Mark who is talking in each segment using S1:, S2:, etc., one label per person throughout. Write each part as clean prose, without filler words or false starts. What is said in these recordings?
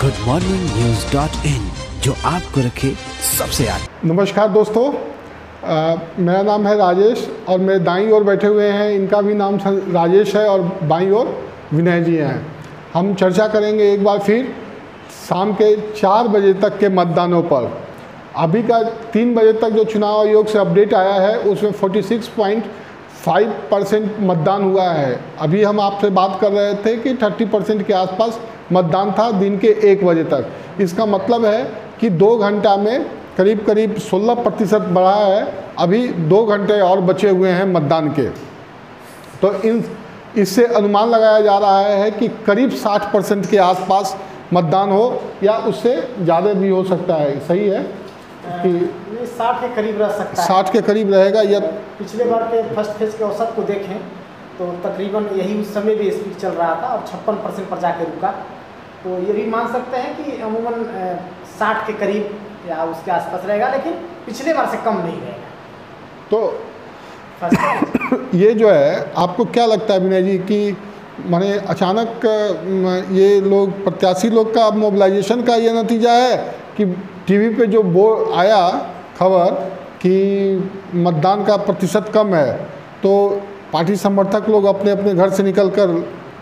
S1: goodmorningnews.in, जो आपको रखे सबसे आगे।
S2: नमस्कार दोस्तों, मेरा नाम है राजेश और मेरे दाईं ओर बैठे हुए हैं, इनका भी नाम राजेश है और बाईं ओर विनय जी हैं। हम चर्चा करेंगे एक बार फिर शाम के 4 बजे तक के मतदानों पर। अभी का 3 बजे तक जो चुनाव आयोग से अपडेट आया है उसमें 46.5% मतदान हुआ है। अभी हम आपसे बात कर रहे थे कि 30% के आसपास मतदान था दिन के 1 बजे तक। इसका मतलब है कि 2 घंटा में करीब 16% बढ़ा है। अभी 2 घंटे और बचे हुए हैं मतदान के। तो इससे अनुमान लगाया जा रहा है कि करीब 60% के आसपास मतदान हो या उससे ज़्यादा भी हो सकता है। सही है कि
S3: 60 के करीब रह सकता है।
S2: 60 के करीब रहेगा। या
S3: पिछले बार के फर्स्ट फेज के औसत को देखें तो तकरीबन यही उस समय भी स्पीड चल रहा था और 56% पर जाके रुका। तो ये भी मान सकते हैं कि अमूमन 60 के करीब या उसके आसपास रहेगा, लेकिन पिछले बार से कम नहीं रहेगा।
S2: तो ये जो है, आपको क्या लगता है विनय जी कि माने अचानक ये लोग प्रत्याशी लोग का मोबिलाइजेशन का ये नतीजा है कि टीवी पे जो बोर्ड आया खबर कि मतदान का प्रतिशत कम है तो पार्टी समर्थक लोग अपने अपने घर से निकलकर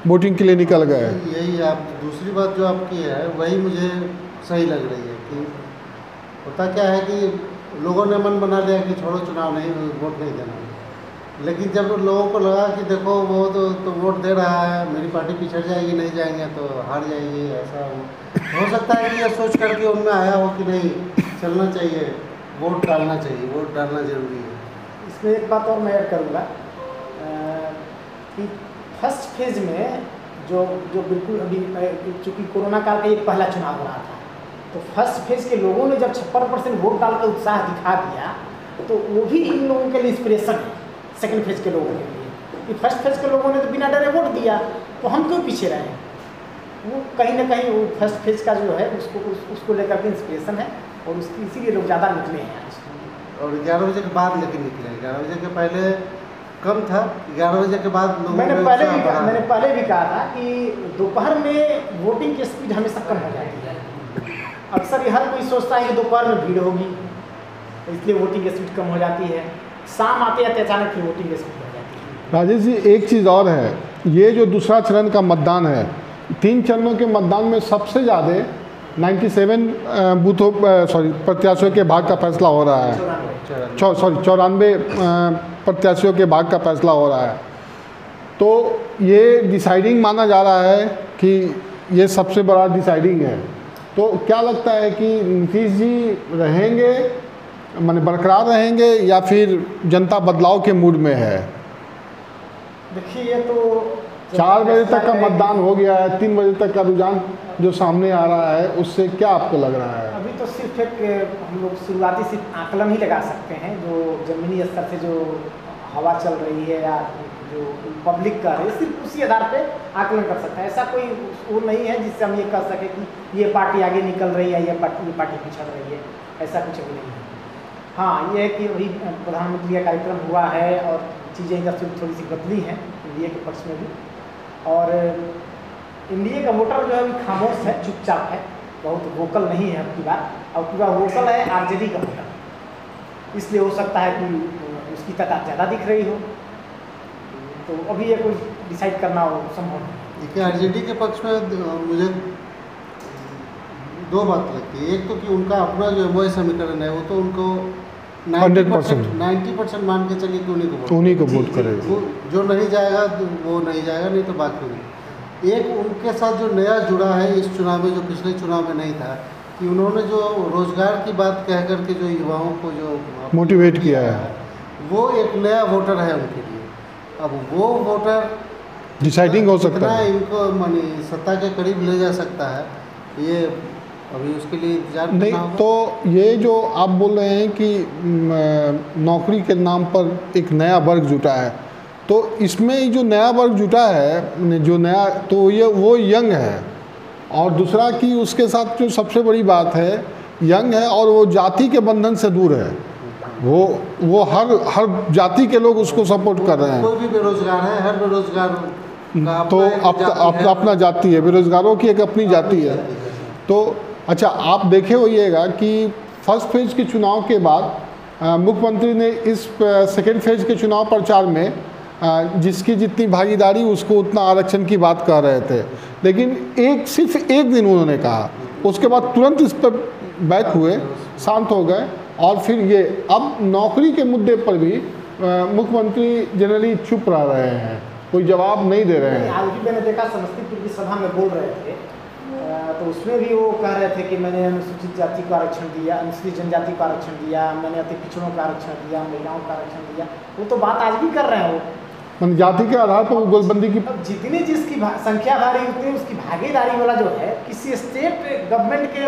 S2: वोटिंग के लिए निकल गए?
S4: यही आप दूसरी बात जो आपकी है वही मुझे सही लग रही है कि होता क्या है कि लोगों ने मन बना लिया कि छोड़ो चुनाव नहीं, वोट नहीं देना। लेकिन जब लोगों को लगा कि देखो वो तो वोट दे रहा है, मेरी पार्टी पिछड़ जाएगी, नहीं जाएंगे तो हार जाएगी, ऐसा हो सकता है कि ये सोच करके उनमें आया हो कि नहीं चलना चाहिए, वोट डालना चाहिए, वोट डालना जरूरी है।
S3: इसमें एक बात और मैं ऐड करूँगा कि फर्स्ट फेज में जो बिल्कुल अभी चूँकि कोरोना काल का एक पहला चुनाव हो रहा था, तो फर्स्ट फेज के लोगों ने जब 56% वोट डालकर उत्साह दिखा दिया तो वो भी इन लोगों के लिए इंस्पिरेशन है सेकंड फेज के लोगों के लिए कि फर्स्ट फेज के लोगों ने तो बिना डरे वोट दिया, तो हम क्यों पीछे रहे हैं। वो कहीं ना कहीं वो फर्स्ट फेज का जो है उसको लेकर के इंस्पिरेशन है और उसकी इसीलिए लोग ज़्यादा निकले हैं आज।
S4: और 11 बजे के बाद लेकिन निकले, 11 बजे के पहले कम था, 11 बजे के बाद
S3: मैंने पहले भी कहा था कि दोपहर में वोटिंग की स्पीड हमेशा कम हो जाती है। अक्सर हर कोई सोचता है कि दोपहर में भीड़ होगी इसलिए वोटिंग की स्पीड कम हो जाती है, शाम आते आते अचानक फिर वोटिंग की स्पीड हो जाती है।
S2: राजेश जी, एक चीज़ और है, ये जो दूसरा चरण का मतदान है, 3 चरणों के मतदान में सबसे ज़्यादा 97 बूथों प्रत्याशियों के भाग का फैसला हो रहा है। 94 प्रत्याशियों के भाग का फैसला हो रहा है। तो ये डिसाइडिंग माना जा रहा है कि ये सबसे बड़ा डिसाइडिंग है। तो क्या लगता है कि नीतीश जी रहेंगे, माने बरकरार रहेंगे या फिर जनता बदलाव के मूड में है?
S3: देखिए, ये तो
S2: 4 बजे तक का मतदान हो गया है, 3 बजे तक का रुझान जो सामने आ रहा है उससे क्या आपको लग रहा है?
S3: अभी तो सिर्फ एक हम लोग शुरुआती सिर्फ आकलन ही लगा सकते हैं, जो ज़मीनी स्तर से जो हवा चल रही है या जो पब्लिक का है, सिर्फ उसी आधार पे आकलन कर सकते हैं। ऐसा कोई वो नहीं है जिससे हम ये कह सकें कि ये पार्टी आगे निकल रही है, ये पार्टी पिछड़ रही है, ऐसा कुछ भी नहीं है। हाँ, ये है कि अभी प्रधानमंत्री का कार्यक्रम हुआ है और चीज़ें इधर से थोड़ी सी बदली हैं एनडीए के पक्ष में भी, और एनडीए का वोटर जो है अभी खामोश है, चुपचाप है, बहुत वोकल नहीं है अब की बार। अब पूरा वोकल है आरजेडी का वोटर, इसलिए हो सकता है कि उसकी तादाद ज़्यादा दिख रही हो। तो अभी ये कोई डिसाइड करना हो संभव नहीं।
S4: देखिए, आरजेडी के पक्ष में मुझे 2 बात लगती है। एक तो कि उनका अपना जो एमओए समीकरण है वो तो उनको 90% मान के चलिए कि उन्हीं को वोट करेगा। जो नहीं जाएगा वो नहीं जाएगा, नहीं तो बाकी नहीं। एक उनके साथ जो नया जुड़ा है इस चुनाव में, जो पिछले चुनाव में नहीं था, कि उन्होंने जो रोजगार की बात कह करके जो युवाओं को जो
S2: मोटिवेट किया है,
S4: वो एक नया वोटर है उनके लिए। अब वो वोटर
S2: डिसाइडिंग हो सकता है,
S4: इनको मानी सत्ता के करीब ले जा सकता है, ये अभी उसके लिए इंतजार
S2: नहीं। तो ये जो आप बोल रहे हैं कि नौकरी के नाम पर एक नया वर्ग जुटा है, तो इसमें जो नया वर्ग जुटा है, जो नया, तो ये वो यंग है। और दूसरा कि उसके साथ जो सबसे बड़ी बात है, यंग है और वो जाति के बंधन से दूर है। वो हर जाति के लोग उसको सपोर्ट कर रहे हैं।
S4: कोई भी बेरोजगार है, हर बेरोजगार
S2: तो अपना जाति है, बेरोजगारों की एक अपनी जाति है। तो अच्छा, आप देखे होइएगा कि फर्स्ट फेज के चुनाव के बाद मुख्यमंत्री ने इस सेकेंड फेज के चुनाव प्रचार में जिसकी जितनी भागीदारी उसको उतना आरक्षण की बात कह रहे थे, लेकिन सिर्फ एक दिन उन्होंने कहा, उसके बाद तुरंत इस पर बैक हुए, शांत हो गए। और फिर ये अब नौकरी के मुद्दे पर भी मुख्यमंत्री जनरली चुप रह रहे हैं, कोई जवाब नहीं दे रहे हैं।
S3: आज भी मैंने देखा समस्तीपुर की सभा में बोल रहे थे, तो उसमें भी वो कह रहे थे कि मैंने अनुसूचित जाति को आरक्षण दिया, अनुसूचित जनजाति को आरक्षण दिया, मैंने अति पिछड़ों का आरक्षण दिया, महिलाओं का आरक्षण दिया। वो तो बात आज भी कर रहे हैं। वो
S2: जाति के आधार पर गोलबंदी की
S3: अब जितनी जिसकी संख्या भारी उतनी उसकी भागीदारी वाला जो है किसी स्टेट गवर्नमेंट के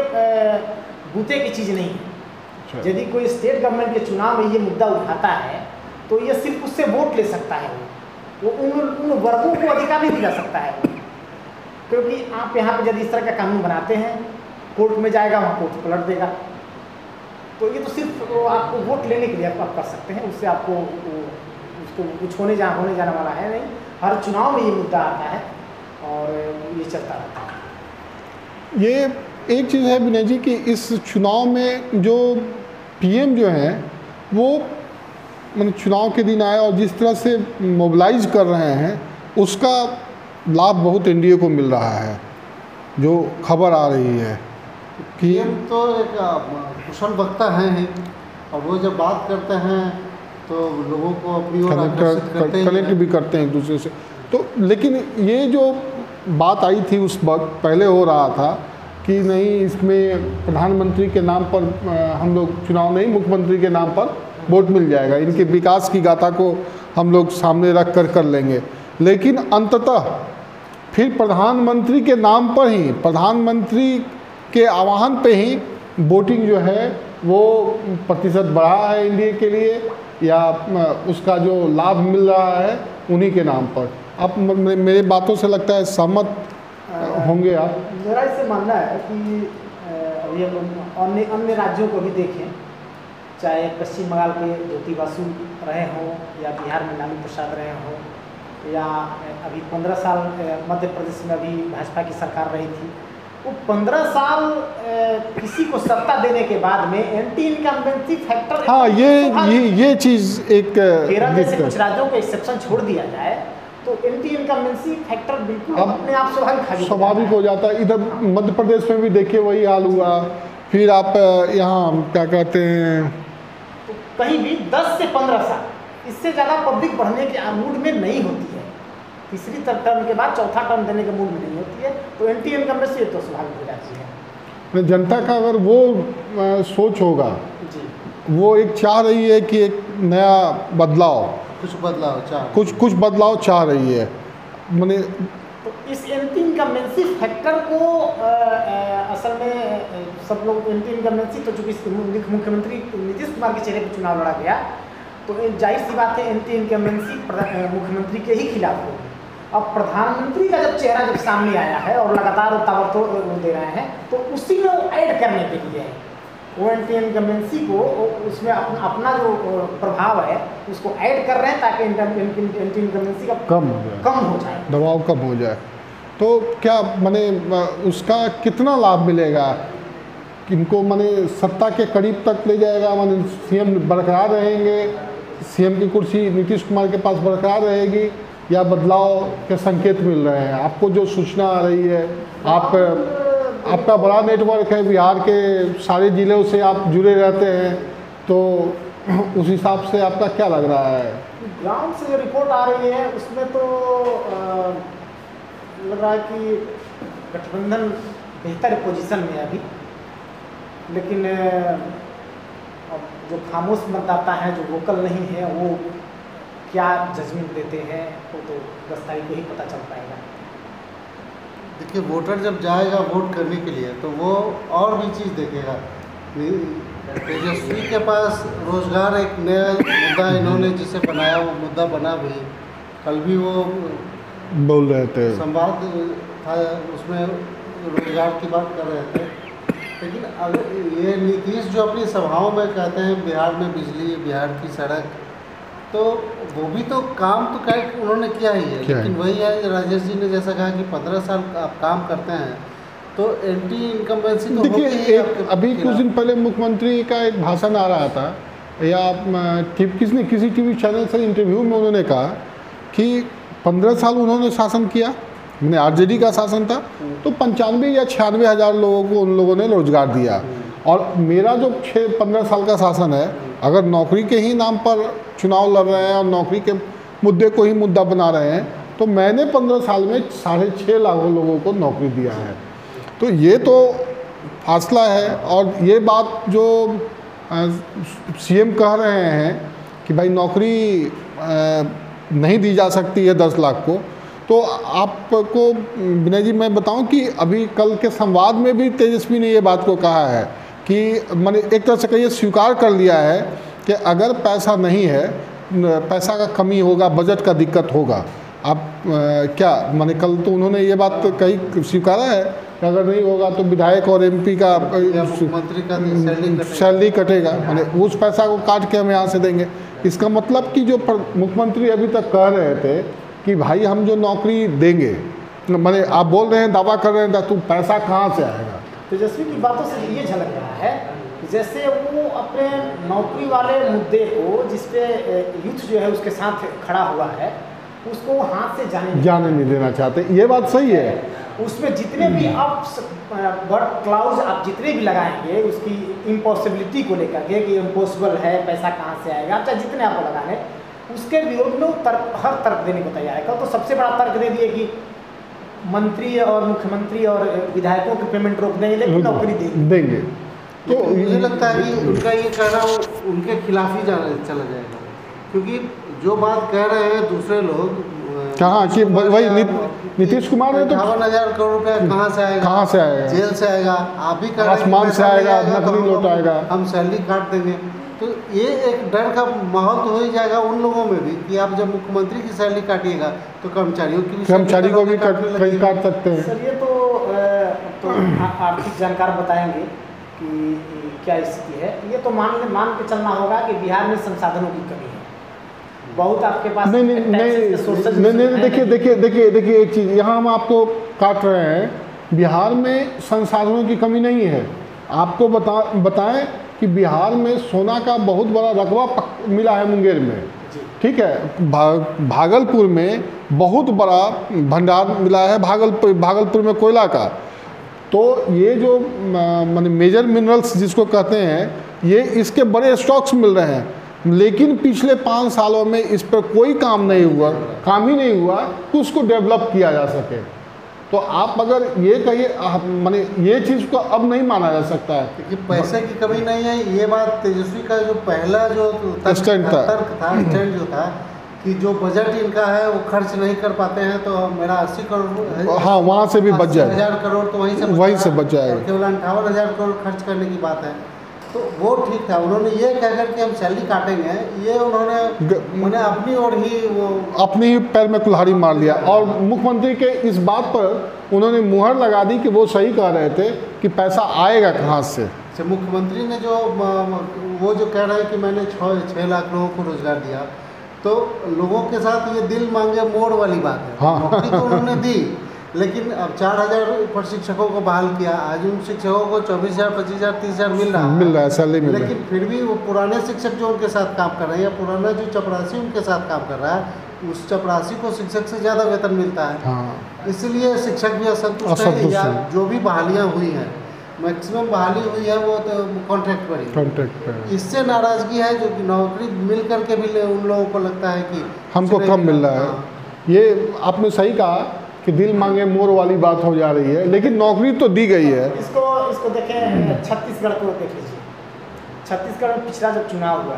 S3: बूते की चीज़ नहीं है। यदि कोई स्टेट गवर्नमेंट के चुनाव में ये मुद्दा उठाता है तो ये सिर्फ उससे वोट ले सकता है, वो उन वर्गों को अधिकार नहीं दिला सकता है। क्योंकि आप यहाँ पे यदि इस तरह का कानून बनाते हैं, कोर्ट में जाएगा, वहाँ कोर्ट पलट देगा। तो ये तो सिर्फ आपको वोट लेने के लिए आप कर सकते हैं, उससे आपको उसको कुछ होने जाने वाला है नहीं। हर चुनाव में ये मुद्दा आता है और ये चलता रहता है।
S2: ये एक चीज़ है विनय जी कि इस चुनाव में जो पीएम जो हैं वो मतलब चुनाव के दिन आए और जिस तरह से मोबिलाइज कर रहे हैं उसका लाभ बहुत एनडीए को मिल रहा है, जो खबर आ रही है कि
S4: पीएम तो एक कुशल वक्ता हैं ही, और वो जब बात करते हैं तो लोगों को अपनी ओर आकर्षित करते हैं,
S2: कनेक्ट भी करते हैं एक दूसरे से। तो लेकिन ये जो बात आई थी उस वक्त पहले हो रहा था कि नहीं, इसमें प्रधानमंत्री के नाम पर हम लोग चुनाव नहीं, मुख्यमंत्री के नाम पर वोट मिल जाएगा, इनके विकास की गाथा को हम लोग सामने रख कर लेंगे। लेकिन अंततः फिर प्रधानमंत्री के नाम पर ही, प्रधानमंत्री के आह्वान पे ही वोटिंग जो है वो प्रतिशत बढ़ा है एनडीए के लिए, या उसका जो लाभ मिल रहा है उन्हीं के नाम पर। आप मेरे बातों से लगता है सहमत होंगे आप?
S3: मेरा इससे मानना है कि अभी हम अन्य राज्यों को भी देखें, चाहे पश्चिम बंगाल के ज्योति बासु रहे हों या बिहार में लालू प्रसाद रहे हों, या अभी 15 साल मध्य प्रदेश में अभी भाजपा की सरकार रही थी, वो 15 साल किसी को सत्ता देने के बाद में एंटी इनकम्बेंसी फैक्टर,
S2: हाँ ये चीज़ एक
S3: केरल जैसे कुछ राज्यों को एक्सेप्शन छोड़ दिया जाए तो एंटी इनकम्बेंसी फैक्टर बिल्कुल अपने आप
S2: स्वाभाविक हो जाता है। इधर मध्य प्रदेश में भी देखिए वही हाल हुआ। फिर आप यहाँ क्या कहते हैं,
S3: तो कहीं भी 10 से 15 साल, इससे ज़्यादा पब्लिक बढ़ने के मूड में नहीं होती है। तीसरी टर्म के बाद चौथा टर्म देने के मूड में नहीं होती है, तो एंटी इनकम्बेंसी तो स्वाभाविक हो जाती है।
S2: जनता का अगर वो सोच होगा
S3: जी,
S2: वो एक चाह रही है कि एक नया बदलाव, कुछ बदलाव चाह रही है, मैंने
S3: तो इस एंटी इनकम्बेंसी फैक्टर को असल में सब लोग एंटी इनकम्बेंसी, तो चूँकि मुख्यमंत्री नीतीश कुमार के चेहरे पर चुनाव लड़ा गया तो जाहिर सी बात है एंटी इनकम्बेंसी मुख्यमंत्री के ही खिलाफ होगी। अब प्रधानमंत्री का जब चेहरा सामने आया है और लगातार ताबड़तोड़ दे रहे हैं, तो उसी में वो ऐड करने के लिए है, वो एंटी इनकम्बेंसी को उसमें अपना जो प्रभाव है उसको ऐड कर रहे हैं ताकि एंटी इनकम्बेंसी का कम हो जाए,
S2: दबाव कम हो जाए। तो क्या माने उसका कितना लाभ मिलेगा, किनको माने सत्ता के करीब तक ले जाएगा, माने सीएम बरकरार रहेंगे, सीएम की कुर्सी नीतीश कुमार के पास बरकरार रहेगी, या बदलाव के संकेत मिल रहे हैं? आपको जो सूचना आ रही है, आपका बड़ा नेटवर्क है, बिहार के सारे ज़िलों से आप जुड़े रहते हैं, तो उस हिसाब से आपका क्या लग रहा है?
S3: ग्राउंड से जो रिपोर्ट आ रही है उसमें तो लग रहा है कि गठबंधन बेहतर पोजीशन में है अभी, लेकिन अब जो खामोश मतदाता है, जो वोकल नहीं है, वो क्या जजमेंट देते हैं वो तो 10 तारीख को ही पता चल पाएगा।
S4: देखिए, वोटर जब जाएगा वोट करने के लिए तो वो और भी चीज़ देखेगा। तेजस्वी के पास रोजगार एक नया मुद्दा इन्होंने जिसे बनाया, वो मुद्दा बना भी, कल भी वो
S2: बोल रहे थे,
S4: संवाद था उसमें रोजगार की बात कर रहे थे। लेकिन अगर ये नीतीश जो अपनी सभाओं में कहते हैं बिहार में बिजली, बिहार की सड़क, तो वो भी तो काम तो उन्होंने किया ही है, लेकिन वही है राजेश जी ने जैसा कहा कि 15 साल आप काम करते हैं तो एंटी इनकम्बेंसी तो
S2: देखिए,
S4: होगी ही
S2: एक
S4: आपके
S2: अभी कुछ
S4: खिलाफ।
S2: दिन पहले मुख्यमंत्री का एक भाषण आ रहा था, या किसने किसी टीवी चैनल से इंटरव्यू में उन्होंने कहा कि 15 साल उन्होंने शासन किया, मैंने आरजेडी का शासन था, तो 95 या 96 हज़ार लोगों को उन लोगों ने रोजगार दिया। और मेरा जो 15 साल का शासन है, अगर नौकरी के ही नाम पर चुनाव लड़ रहे हैं और नौकरी के मुद्दे को ही मुद्दा बना रहे हैं, तो मैंने 15 साल में 6.5 लाख लोगों को नौकरी दिया है। तो ये तो फासला है। और ये बात जो सीएम कह रहे हैं कि भाई नौकरी नहीं दी जा सकती है 10 लाख को, तो आपको विनय जी मैं बताऊं कि अभी कल के संवाद में भी तेजस्वी ने ये बात को कहा है कि मैंने एक तरह से कहिए स्वीकार कर लिया है कि अगर पैसा नहीं है, पैसा का कमी होगा, बजट का दिक्कत होगा। आप क्या माने कल तो उन्होंने ये बात कही, स्वीकारा है कि अगर नहीं होगा तो विधायक और एमपी का
S4: मुख्यमंत्री का
S2: सैलरी कटेगा, माने उस पैसा को काट के हम यहाँ से देंगे। इसका मतलब कि जो मुख्यमंत्री अभी तक कह रहे थे कि भाई हम जो नौकरी देंगे, माने आप बोल रहे हैं, दावा कर रहे हैं, तो पैसा कहाँ से आएगा?
S3: तेजस्वी की बातों से ये झलक रहा है कि जैसे वो अपने नौकरी वाले मुद्दे को, जिसपे यूथ जो है उसके साथ खड़ा हुआ है, उसको हाथ से जाने
S2: नहीं देना चाहते। ये बात सही है।
S3: उसमें जितने भी आप क्लाउज आप जितने भी लगाएंगे उसकी इम्पॉसिबिलिटी को लेकर के कि इम्पॉसिबल है, पैसा कहाँ से आएगा, चाहे जितने आपको लगाने, उसके विरोध में वो हर तर्क देने को तैयार है। कल तो सबसे बड़ा तर्क दे दिए कि मंत्री और मुख्यमंत्री और विधायकों की पेमेंट रोक देंगे, लेकिन नौकरी देंगे।
S4: तो मुझे लगता है कि उनका ये कहना उनके खिलाफ ही चला जाएगा, क्योंकि जो बात कह रहे हैं दूसरे लोग,
S2: कहाँ कि वही नीतीश कुमार ने तो
S4: 58,000 करोड़ रुपया कहाँ से आएगा, जेल से आएगा, आप भी कह रहे हैं
S2: आसमान से आएगा, नकली नोट आएगा,
S4: हम सैलरी काट देंगे। तो ये एक डर का माहौल तो हो ही जाएगा उन लोगों में भी कि आप जब मुख्यमंत्री की सैलरी काटिएगा तो कर्मचारियों की भी
S2: कर्मचारी को भी काट सकते हैं।
S3: सर ये तो आर्थिक जानकार बताएंगे कि क्या स्थिति है। ये तो मान के चलना होगा कि बिहार में संसाधनों की कमी है, बहुत आपके पास
S2: नहीं। देखिए एक चीज़ यहाँ हम आपको काट रहे हैं, बिहार में संसाधनों की कमी नहीं है। आपको बताएं कि बिहार में सोना का बहुत बड़ा रकबा मिला है मुंगेर में, ठीक है। भागलपुर में बहुत बड़ा भंडार मिला है, भागलपुर में कोयला का। तो ये जो माने मेजर मिनरल्स जिसको कहते हैं, ये इसके बड़े स्टॉक्स मिल रहे हैं, लेकिन पिछले 5 सालों में इस पर कोई काम ही नहीं हुआ कि उसको डेवलप किया जा सके। तो आप अगर ये कहिए, माने ये चीज़ को अब नहीं माना जा सकता है
S4: कि पैसे की कमी नहीं है। ये बात तेजस्वी का जो पहला जो
S2: स्टैंड
S4: था कि जो बजट इनका है वो खर्च नहीं कर पाते हैं, तो मेरा 80 करोड़,
S2: हाँ वहाँ से भी बच जाए,
S4: 80,000 करोड़ तो वहीं से बच जाएगा, केवल 58,000 करोड़ खर्च करने की बात है। तो वो ठीक था। उन्होंने ये कहकर कि हम सैलरी काटेंगे, ये उन्होंने अपनी ओर ही वो
S2: अपनी ही पैर में कुल्हाड़ी मार लिया। और मुख्यमंत्री के इस बात पर उन्होंने मुहर लगा दी कि वो सही कह रहे थे कि पैसा आएगा कहाँ से।
S4: मुख्यमंत्री ने जो वो जो कह रहे हैं कि मैंने 6 लाख लोगों को रोजगार दिया, तो लोगों के साथ ये दिल मांगे मोड़ वाली बात है।
S2: हाँ।
S4: नौकरी तो उन्होंने दी, लेकिन अब 4,000 पर शिक्षकों को बहाल किया। आज उन शिक्षकों को 24,000, 25,000, 30,000 मिल रहा है सैलरी मिल रहा है, लेकिन फिर भी वो पुराने शिक्षक जो उनके साथ काम कर रहे हैं, या पुराना जो चपरासी उनके साथ काम कर रहा है, उस चपरासी को शिक्षक से ज़्यादा वेतन मिलता है।
S2: हाँ।
S4: इसलिए शिक्षक भी असंतुष्ट है। या जो भी बहालियाँ हुई हैं, मैक्सिमम बहाली हुई है वो तो कॉन्ट्रैक्ट पर। इससे नाराज़गी है, जो कि नौकरी मिल करके भी उन लोगों को लगता है कि
S2: हमको कम मिल रहा है। ये आपने सही कहा कि दिल मांगे मोर वाली बात हो जा रही है, लेकिन नौकरी तो दी गई है।
S3: इसको देखें, छत्तीसगढ़ को देख लीजिए। छत्तीसगढ़ में पिछला जब चुनाव हुआ,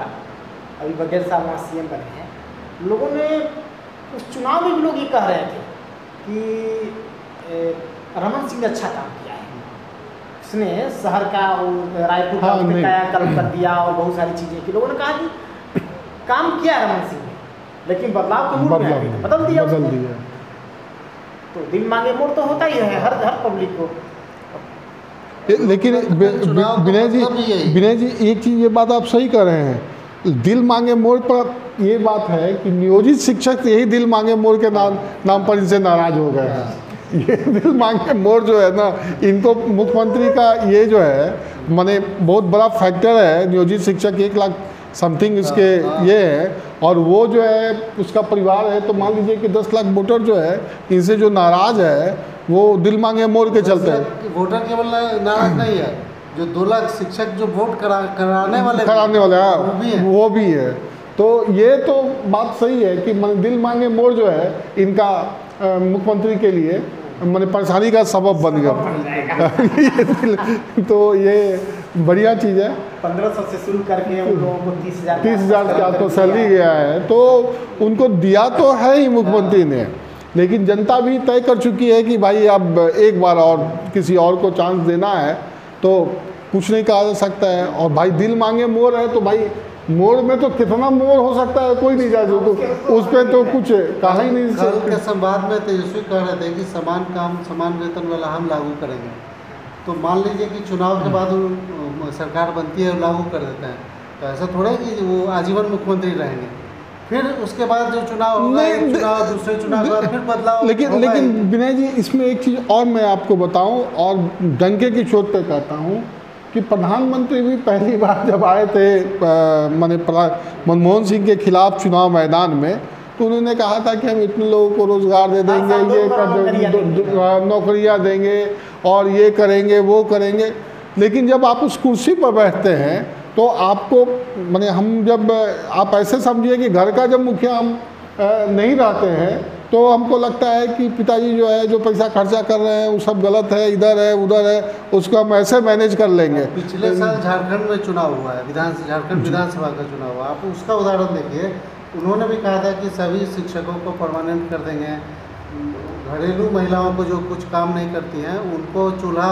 S3: अभी बघेल साहब वहाँ सीएम बने हैं, लोगों ने उस चुनाव में भी लोग ये कह रहे थे कि रमन सिंह ने अच्छा काम किया है, उसने शहर का रायपुर का कायाकल्प कर दिया और बहुत सारी चीज़ें की। लोगों ने कहा कि काम किया रमन सिंह ने, लेकिन बदलाव के मूड में बदल दिया। तो दिल मांगे मोड़ तो होता ही है हर पब्लिक को।
S2: लेकिन विनय जी एक चीज़, ये बात आप सही कह रहे हैं, दिल मांगे मोड़ पर ये बात है कि नियोजित शिक्षक यही दिल मांगे मोड़ के नाम पर इनसे नाराज हो गए हैं। ये दिल मांगे मोर जो है ना, इनको मुख्यमंत्री का ये जो है माने बहुत बड़ा फैक्टर है। नियोजित शिक्षक 1 लाख समथिंग इसके ये है, और वो जो है उसका परिवार है, तो मान लीजिए कि 10 लाख वोटर जो है इनसे जो नाराज है वो दिल मांगे मोर के चलते हैं।
S4: वोटर केवल नाराज नहीं है, जो 2 लाख शिक्षक जो वोट कराने वाले
S2: हैं वो भी है। तो ये तो बात सही है कि दिल मांगे मोर जो है इनका मुख्यमंत्री के लिए मैंने परेशानी का सबब बन गया। तो ये बढ़िया चीज़ है।
S3: 1500 से शुरू करके उन लोगों को 30,000
S2: के आसपास सैलरी गया है, तो उनको दिया तो है ही मुख्यमंत्री ने, लेकिन जनता भी तय कर चुकी है कि भाई अब एक बार और किसी और को चांस देना है, तो कुछ नहीं कहा जा सकता है। और भाई दिल मांगे मोर है, तो भाई मोर में तो कितना मोर हो सकता है, कोई नहीं जाए, तो उस पर तो कुछ कहा ही नहीं।
S4: कल के संवाद में तेजस्वी कह रहे थे कि समान काम समान वेतन वाला हम लागू करेंगे। तो मान लीजिए कि चुनाव के बाद सरकार बनती है और लागू कर देते हैं, तो ऐसा थोड़ा है कि वो आजीवन मुख्यमंत्री रहेंगे, फिर उसके बाद जो चुनाव होगा, चुनाव दूसरे चुनाव के बाद फिर बदलाव।
S2: लेकिन विनय जी, इसमें एक चीज़ और मैं आपको बताऊं, और डंके की चोट पे कहता हूं कि प्रधानमंत्री भी पहली बार जब आए थे माने मनमोहन सिंह के खिलाफ चुनाव मैदान में, तो उन्होंने कहा था कि हम इतने लोगों को रोज़गार दे देंगे, ये कर नौकरियाँ देंगे और ये करेंगे वो करेंगे। लेकिन जब आप उस कुर्सी पर बैठते हैं तो आपको माने हम जब आप ऐसे समझिए कि घर का जब मुखिया हम नहीं रहते हैं, तो हमको लगता है कि पिताजी जो है जो पैसा खर्चा कर रहे हैं वो सब गलत है, इधर है उधर है, उसको हम ऐसे मैनेज कर लेंगे।
S4: पिछले साल झारखंड में चुनाव हुआ है, झारखंड विधानसभा का चुनाव हुआ, आप उसका उदाहरण देखिए। उन्होंने भी कहा था कि सभी शिक्षकों को परमानेंट कर देंगे, घरेलू महिलाओं को जो कुछ काम नहीं करती हैं उनको चूल्हा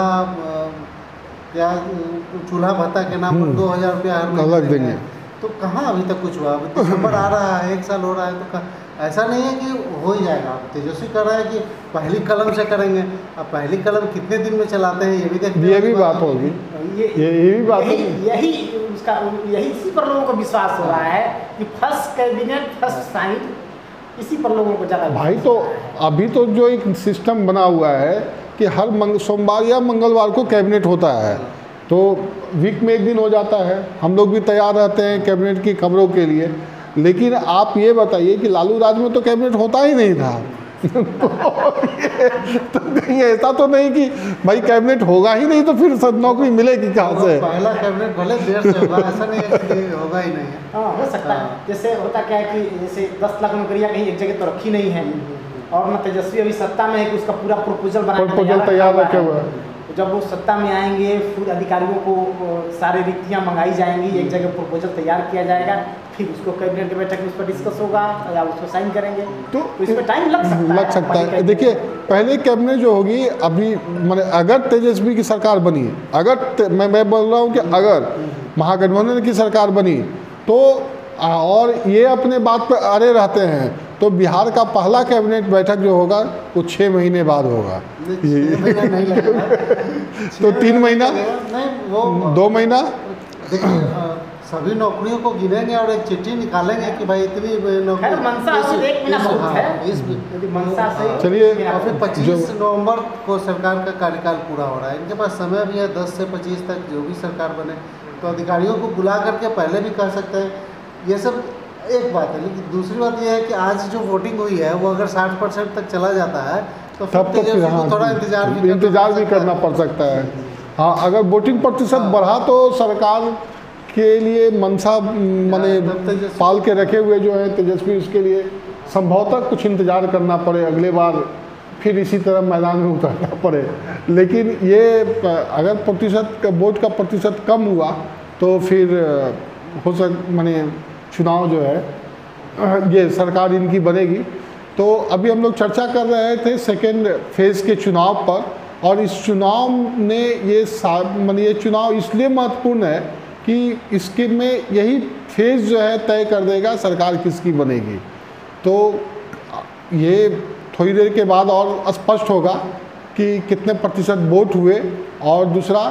S4: भत्ता के नाम पर 2,000 रुपया हर महीने देंगे। तो कहाँ अभी तक कुछ हुआ? दिसंबर आ रहा है, 1 साल हो रहा है, तो ऐसा नहीं है कि हो ही जाएगा। तेजस्वी कह रहा है कि पहली कलम से करेंगे। अब पहली कलम कितने दिन में चलाते हैं ये भी देखते हैं।
S2: ये भी बात होगी, ये भी बात होगी।
S3: यही इसी पर लोगों को विश्वास हो रहा है कि फर्स्ट कैबिनेट फर्स्ट साइन, इसी पर लोगों को ज़्यादा
S2: भाई। तो अभी तो जो एक सिस्टम बना हुआ है कि हर सोमवार या मंगलवार को कैबिनेट होता है, तो वीक में 1 दिन हो जाता है। हम लोग भी तैयार रहते हैं कैबिनेट की खबरों के लिए। लेकिन आप ये बताइए कि लालू राज में तो कैबिनेट होता ही नहीं था। तो कहीं ऐसा तो नहीं कि भाई कैबिनेट होगा ही नहीं तो फिर सब नौकरी मिलेगी कहाँ से?
S4: पहला कैबिनेट भले देर से होगा, ऐसा नहीं है कि होगा ही नहीं है।
S3: हाँ, हो सकता है। जैसे होता क्या है कि जैसे 10 लाख नौकरियाँ कहीं एक जगह तो रखी नहीं है, और न तेजस्वी अभी सत्ता में है कि उसका पूरा प्रपोजल
S2: तैयार रखे हुआ है।
S3: जब वो सत्ता में आएंगे, फिर अधिकारियों को सारे रिक्तियाँ मंगाई जाएंगी, एक जगह प्रपोजल तैयार किया जाएगा, फिर उसको कैबिनेट की बैठक में उस पर डिस्कस होगा या उसको साइन करेंगे, तो इसमें टाइम लग सकता है।
S2: देखिए, पहले कैबिनेट जो होगी अभी मैंने अगर तेजस्वी की सरकार बनी, अगर मैं बोल रहा हूँ कि अगर महागठबंधन की सरकार बनी तो, और ये अपने बात पर अड़े रहते हैं, तो बिहार का पहला कैबिनेट बैठक जो होगा वो 6 महीने बाद होगा। तो 3 महीना
S4: नहीं, वो
S2: 2 महीना।
S4: देखिए, सभी नौकरियों को गिनेंगे और एक चिट्ठी निकालेंगे कि भाई इतनी
S2: चलिए।
S4: फिर 25 नवंबर को सरकार का कार्यकाल पूरा हो रहा है, इनके पास समय भी है 10 से 25 तक जो भी सरकार बने, तो अधिकारियों को बुला करके पहले भी कर सकते हैं। ये सब एक बात है। लेकिन दूसरी बात यह है कि आज जो वोटिंग हुई है वो अगर 60% तक चला जाता है तो
S2: तब तो फिर हाँ,
S4: थोड़ा इंतजार भी
S2: करना पड़ सकता है। हाँ, अगर वोटिंग प्रतिशत बढ़ा तो सरकार के लिए मनसा माने पाल के रखे हुए जो है तेजस्वी, उसके लिए संभवतः कुछ इंतजार करना पड़े, अगले बार फिर इसी तरह मैदान में उतरना पड़े। लेकिन ये अगर वोट का प्रतिशत कम हुआ तो फिर माने चुनाव जो है ये सरकार इनकी बनेगी। तो अभी हम लोग चर्चा कर रहे थे सेकेंड फेज़ के चुनाव पर, और इस चुनाव ने ये चुनाव इसलिए महत्वपूर्ण है कि इसके में यही फेज़ जो है तय कर देगा सरकार किसकी बनेगी। तो ये थोड़ी देर के बाद और स्पष्ट होगा कि कितने प्रतिशत वोट हुए, और दूसरा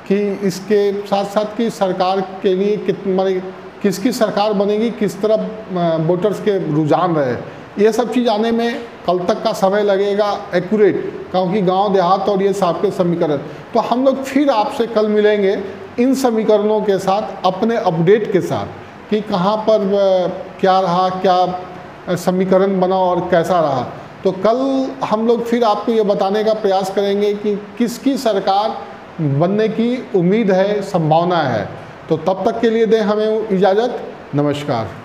S2: कि इसके साथ साथ कि सरकार के लिए किसकी सरकार बनेगी, किस तरफ वोटर्स के रुझान रहे, ये सब चीज़ आने में कल तक का समय लगेगा एक्यूरेट, क्योंकि गांव देहात और ये सब के समीकरण। तो हम लोग फिर आपसे कल मिलेंगे इन समीकरणों के साथ, अपने अपडेट के साथ कि कहाँ पर क्या रहा, क्या समीकरण बना और कैसा रहा। तो कल हम लोग फिर आपको ये बताने का प्रयास करेंगे कि किसकी सरकार बनने की उम्मीद है, संभावना है। तो तब तक के लिए दें हमें इजाज़त। नमस्कार।